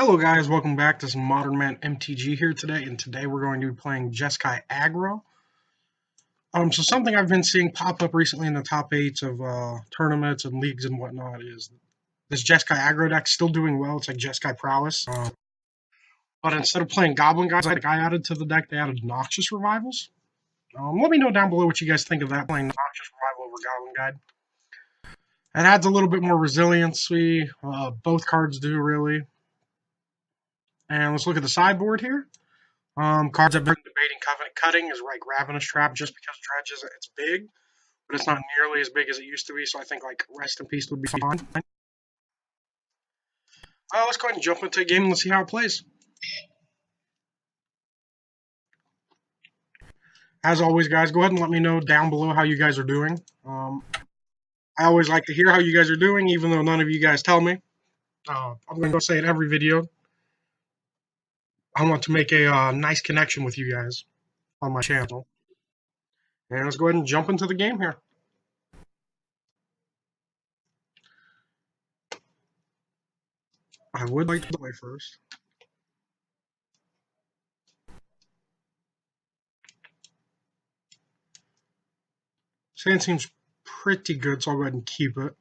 Hello guys, welcome back to some Modern Man MTG here today, and today we're going to be playing Jeskai Aggro. So something I've been seeing pop up recently in the top 8s of tournaments and leagues and whatnot is this Jeskai Aggro deck still doing well. It's like Jeskai Prowess. But instead of playing Goblin Guys like I added to the deck, they added Noxious Revivals. Let me know down below what you guys think of that, playing Noxious Revival over Goblin Guide. It adds a little bit more resiliency. Both cards do, really. And let's look at the sideboard here. Cards I've been debating. Covenant Cutting is like Ravenous Trap just because Dredge it's big, but it's not nearly as big as it used to be, so I think like Rest in Peace would be fine. Let's go ahead and jump into a game and let's see how it plays. As always, guys, go ahead and let me know down below how you guys are doing. I always like to hear how you guys are doing, even though none of you guys tell me. I'm going to say it every video. I want to make a nice connection with you guys on my channel. And let's go ahead and jump into the game here. I would like to play first. Sand seems pretty good, so I'll go ahead and keep it.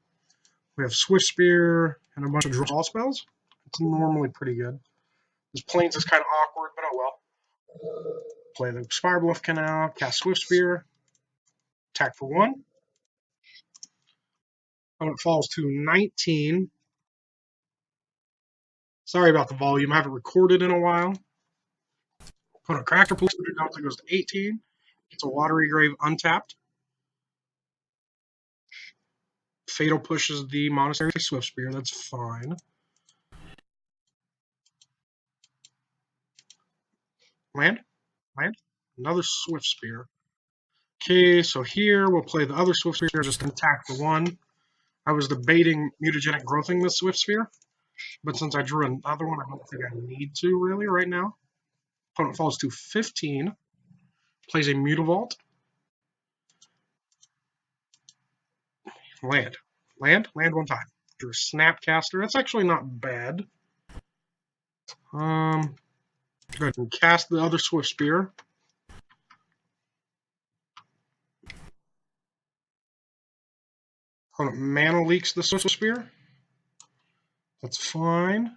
We have Swift Spear and a bunch of draw spells. It's normally pretty good. This Plains is kind of awkward, but oh well. Play the Spire Bluff Canal, cast Swift Spear, attack for 1. Opponent falls to 19. Sorry about the volume, I haven't recorded in a while. Opponent Cracker Polluted Delta goes to 18. It's a Watery Grave untapped. Fatal pushes the Monastery Swift Spear, that's fine. Land? Another Swift Spear. Okay, so here we'll play the other Swift Spear, just an attack for 1. I was debating mutagenic growthing this Swift Spear, but since I drew another one, I don't think I need to really right now. Opponent falls to 15, plays a Mutavault. Land one time. Drew a Snapcaster. That's actually not bad. Go ahead and cast the other Swift Spear. Opponent mana leaks the Swift Spear. That's fine.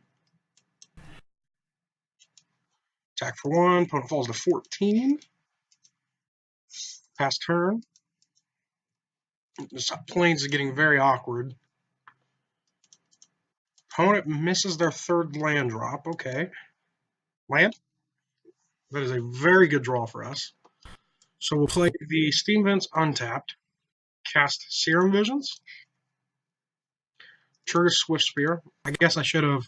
Attack for 1. Opponent falls to 14. Pass turn. This Plains is getting very awkward. Opponent misses their 3rd land drop. Okay. Land. That is a very good draw for us. So we'll play the Steam Vents untapped. Cast Serum Visions. Trigger Swift Spear. I guess I should have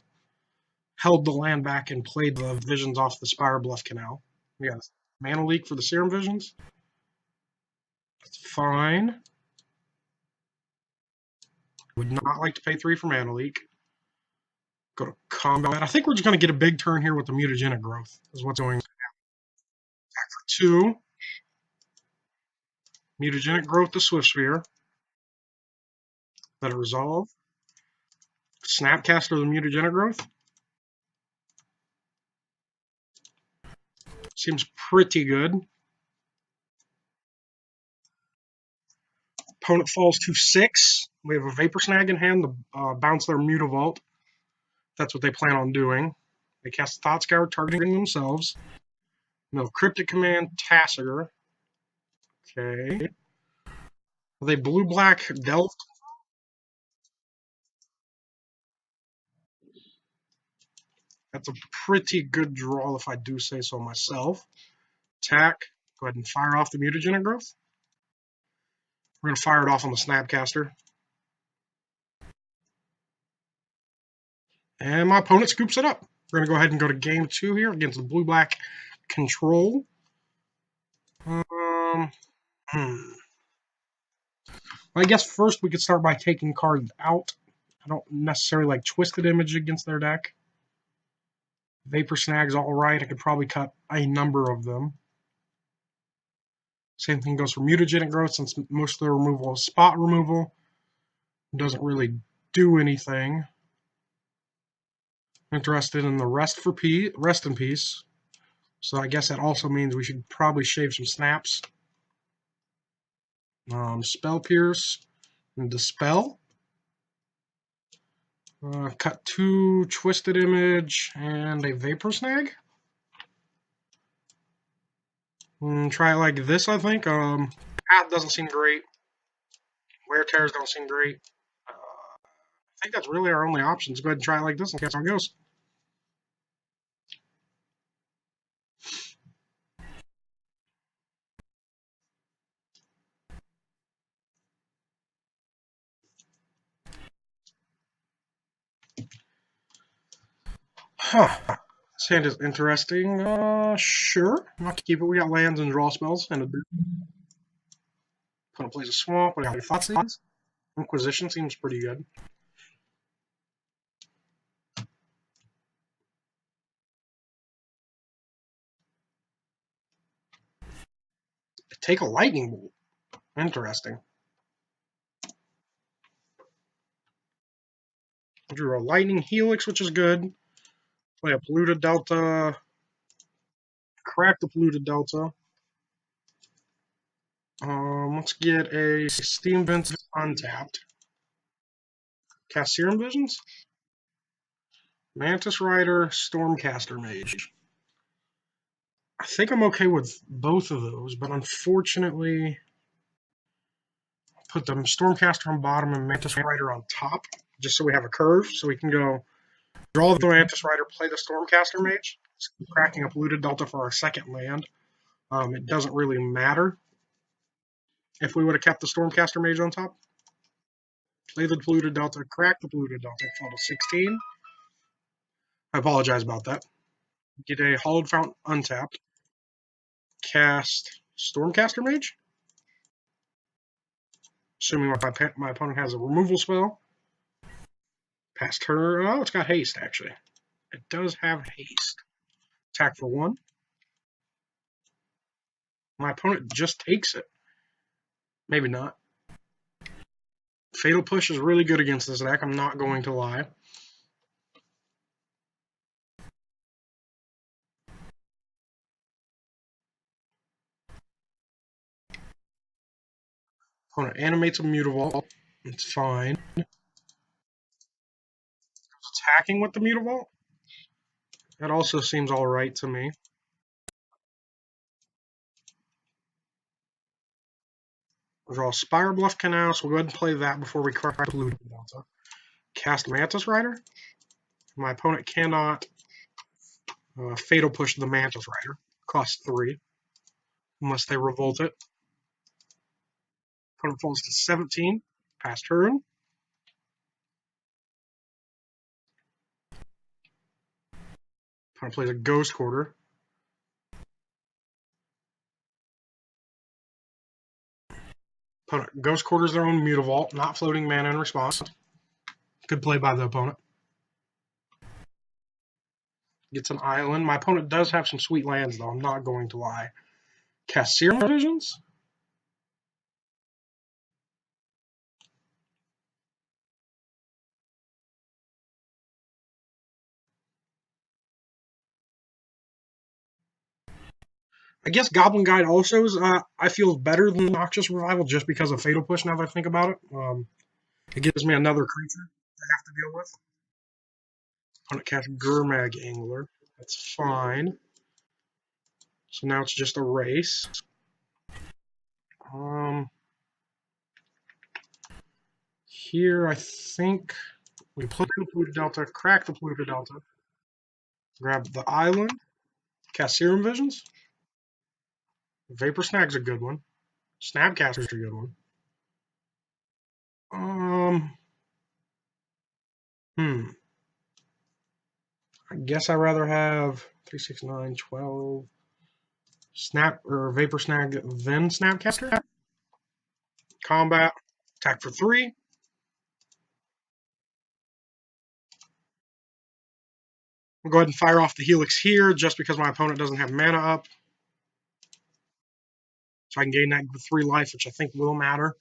held the land back and played the Visions off the Spire Bluff Canal. We got Mana Leak for the Serum Visions. That's fine. Would not like to pay 3 for Mana Leak. Go to combat. I think we're just going to get a big turn here with the Mutagenic Growth, is what's going to happen. Attack for 2. Mutagenic Growth to Swift Spear. Let it resolve. Snapcaster the Mutagenic Growth. Seems pretty good. Opponent falls to 6. We have a Vapor Snag in hand to bounce their Mutavault. That's what they plan on doing. They cast Thought Scour, targeting themselves. No Cryptic Command, Tassiger. Okay. Are they blue-black Delve? That's a pretty good draw if I do say so myself. Attack. Go ahead and fire off the Mutagenic Growth. We're going to fire it off on the Snapcaster. And my opponent scoops it up. We're going to go ahead and go to game 2 here against the blue-black Control. I guess first we could start by taking cards out. I don't necessarily like Twisted Image against their deck. Vapor Snag's alright. I could probably cut a number of them. Same thing goes for Mutagenic Growth, since most of the removal is spot removal. It doesn't really do anything. Interested in the rest in peace. So I guess that also means we should probably shave some snaps. Spell Pierce and Dispel. Cut 2 Twisted Image and a Vapor Snag. Try it like this, I think. Path doesn't seem great. Wear Tears don't seem great. I think that's really our only options. Go ahead and try it like this and see how it goes. Huh. This hand is interesting. Sure. I'll keep it. We got lands and draw spells and a dude. Opponent plays a swamp. What are your thoughts? Inquisition seems pretty good. Take a lightning bolt. Interesting. Drew a lightning helix, which is good. Play a polluted delta. Crack the polluted delta. Let's get a Steam Vents untapped. Cast Serum Visions. Mantis Rider, Stormcaster Mage. I think I'm okay with both of those, but unfortunately, put the Stormcaster on bottom and Mantis Rider on top, just so we have a curve, so we can go draw the Mantis Rider, play the Stormcaster Mage, cracking a polluted delta for our second land. It doesn't really matter if we would have kept the Stormcaster Mage on top. Play the polluted delta, crack the polluted delta, fall to 16. I apologize about that. Get a Hollowed Fountain untapped. Cast Stormcaster Mage. Assuming my opponent has a removal spell. Past her. Oh, it's got haste, actually. It does have haste. Attack for 1. My opponent just takes it. Maybe not. Fatal Push is really good against this deck, I'm not going to lie. Opponent animates a Mutavault. It's fine. Attacking with the Mutavault? That also seems alright to me. Draw Spire Bluff Canal, so we'll go ahead and play that before we crack Polluted Delta. Cast Mantis Rider. My opponent cannot Fatal Push the Mantis Rider. Cost 3. Unless they revolt it. Opponent falls to 17. Past turn. Opponent plays a Ghost Quarter. Opponent Ghost Quarters their own Mutavault, not floating mana in response. Good play by the opponent. Gets an island. My opponent does have some sweet lands, though. I'm not going to lie. Cast Serum Visions. I guess Goblin Guide also is, I feel, better than Noxious Revival just because of Fatal Push now that I think about it. It gives me another creature I have to deal with. Opponent cast Gurmag Angler. That's fine. So now it's just a race. Here, I think we play the Polluted Delta, crack the Polluted Delta, grab the island, cast Serum Visions. Vapor Snag's a good one. Snapcaster's a good one. I guess I'd rather have 3, 6, 9, 12 Snap or Vapor Snag than Snapcaster. Combat, attack for 3. We'll go ahead and fire off the Helix here just because my opponent doesn't have mana up. So I can gain that 3 life, which I think will matter.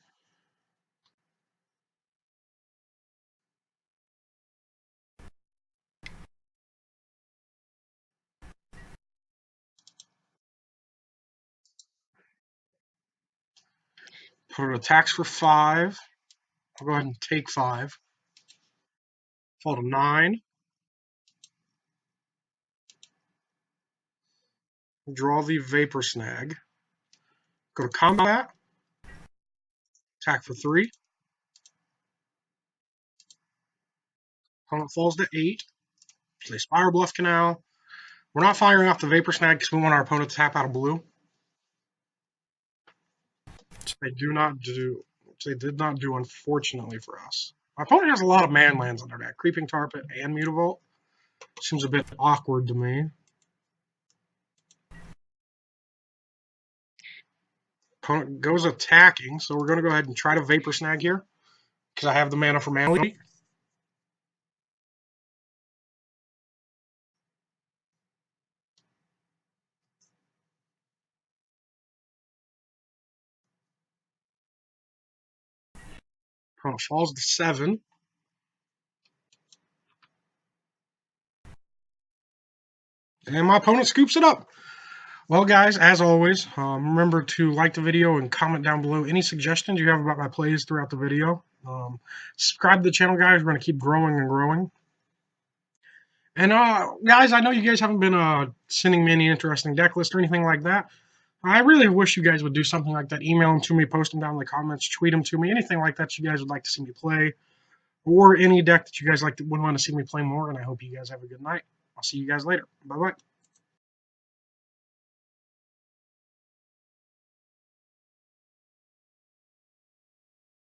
Opponent attacks for 5. I'll go ahead and take 5. Fall to 9. Draw the Vapor Snag. Go to combat. Attack for 3. Opponent falls to 8. Play Spire Bluff Canal. We're not firing off the Vapor Snag because we want our opponent to tap out of blue. Which they did not do, unfortunately for us. My opponent has a lot of man lands on their deck. Creeping Tarpit and Mutavault. Seems a bit awkward to me. Opponent goes attacking, so we're going to go ahead and try to Vapor Snag here because I have the mana for Mana Leak. Opponent falls to 7. And my opponent scoops it up. Well, guys, as always, remember to like the video and comment down below any suggestions you have about my plays throughout the video. Subscribe to the channel, guys. We're going to keep growing and growing. And, guys, I know you guys haven't been sending me any interesting deck list or anything like that. I really wish you guys would do something like that. Email them to me, post them down in the comments, tweet them to me, anything like that you guys would like to see me play, or any deck that you guys would want to see me play more. And I hope you guys have a good night. I'll see you guys later. Bye-bye.